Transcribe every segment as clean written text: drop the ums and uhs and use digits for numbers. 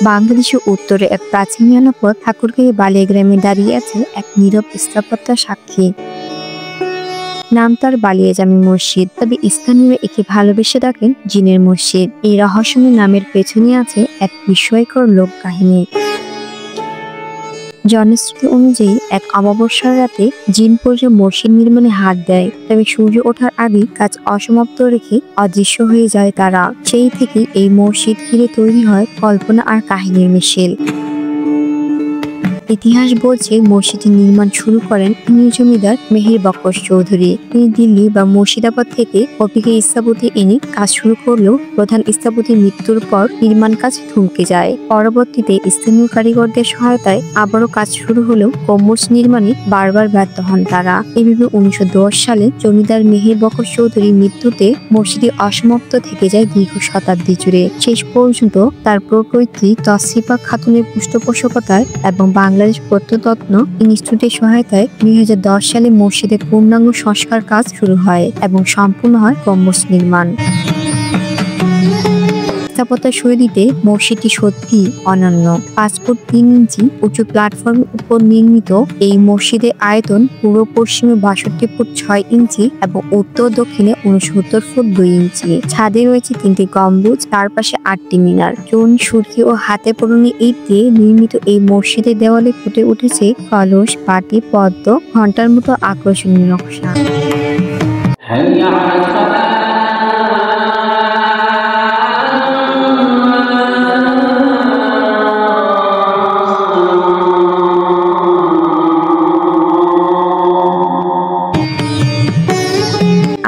বাংলাদেশের উত্তরে এক প্রাচীন জনপদ ঠাকুরগাঁও বালিয়া গ্রামে দাঁড়িয়ে আছে এক নীরব স্থাপত্যের সাক্ষী। নাম তার বালিয়া জামে মসজিদ, তবে স্থানীয়রা একে ভালোবেসে ডাকেন জিনের মসজিদ। এই রহস্যময় নামের পেছনে আছে এক বিস্ময়কর লোক কাহিনী। জনশ্রুতি অনুযায়ী এক অমাবস্যার রাতে জিন পর্যন্ত মসজিদ নির্মাণে হাত দেয়, তবে সূর্য ওঠার আগে কাজ অসমাপ্ত রেখে অদৃশ্য হয়ে যায় তারা। সেই থেকে এই মসজিদ ঘিরে তৈরি হয় কল্পনা আর কাহিনীর মিশেল। ইতিহাস বলছে মসজিদের নির্মাণ শুরু করেন স্থানীয় জমিদার মেহের বকশ চৌধুরী। তিনি দিল্লি বা মুর্শিদাবাদ থেকে অভিজ্ঞ স্থপতি এনে কাজ শুরু করলেও প্রধান স্থপতির মৃত্যুর পর নির্মাণ কাজ থমকে যায়। পরবর্তীতে স্থানীয় কারিগরদের সহায়তায় আবারও কাজ শুরু হলেও গম্বুজ নির্মাণে বারবার ব্যর্থ হন তারা। এভাবে 1910 সালে জমিদার মেহের বকশ চৌধুরীর মৃত্যুতে মসজিদে অসমাপ্ত থেকে যায় দীর্ঘ শতাব্দী জুড়ে। শেষ পর্যন্ত তার প্রপৈত্রী তসরিফা খাতুনের পৃষ্ঠপোষকতায় এবং বাংলাদেশ প্রত্নতত্ত্ব ইনস্টিটিউটের সহায়তায় 2010 সালে মসজিদের পূর্ণাঙ্গ সংস্কার কাজ শুরু হয় এবং সম্পূর্ণ হয় গম্বুজ নির্মাণ। স্থাপত্যের শৈলীতে মসজিদটি সত্যি অনন্য। 5 ফুট 3 ইঞ্চি উঁচু প্ল্যাটফর্মের উপর নির্মিত এই মসজিদের আয়তন পূর্ব পশ্চিমে 62 ফুট 6 ইঞ্চি এবং উত্তর দক্ষিণে 69 ফুট 2 ইঞ্চি। ছাদে রয়েছে 3টি গম্বুজ, তার পাশে 8টি মিনার। চুন, সুরকি ও হাতে পোড়ানো ইট দিয়ে নির্মিত এই মসজিদের দেওয়ালে ফুটে উঠেছে কলস, বাটি, পদ্ম, ঘণ্টার মতো আকর্ষণীয় নকশা।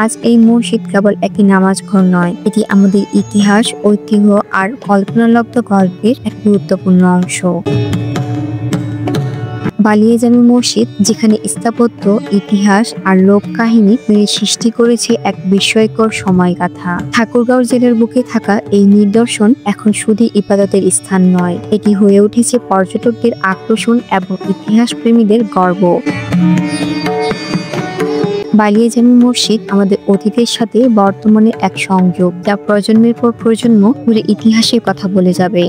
আজ এই মসজিদ কেবল একটি নামাজ ঘর নয়, এটি আমাদের ইতিহাস, ঐতিহ্য আর কল্পনালব্ধ গল্পের এক গুরুত্বপূর্ণ অংশ। বালিয়া জামে মসজিদ, যেখানে স্থাপত্য, ইতিহাস আর লোক কাহিনী মিলে সৃষ্টি করেছে এক বিস্ময়কর সময়গাথা। ঠাকুরগাঁও জেলার বুকে থাকা এই নিদর্শন এখন শুধু ইবাদতের স্থান নয়, এটি হয়ে উঠেছে পর্যটকদের আকর্ষণ এবং ইতিহাস প্রেমীদের গর্ব। বালিয়া জামে মসজিদ আমাদের অতীতের সাথে বর্তমানে এক সংযোগ, যা প্রজন্মের পর প্রজন্ম ধরে ইতিহাসের কথা বলে যাবে।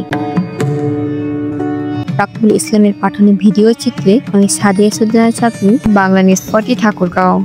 রাকিবুল ইসলামের পাঠানো ভিডিও চিত্রে আমি সাদিয়া সুলতানা চাঁদনী, বাংলা নিউজ 40, ঠাকুরগাঁও।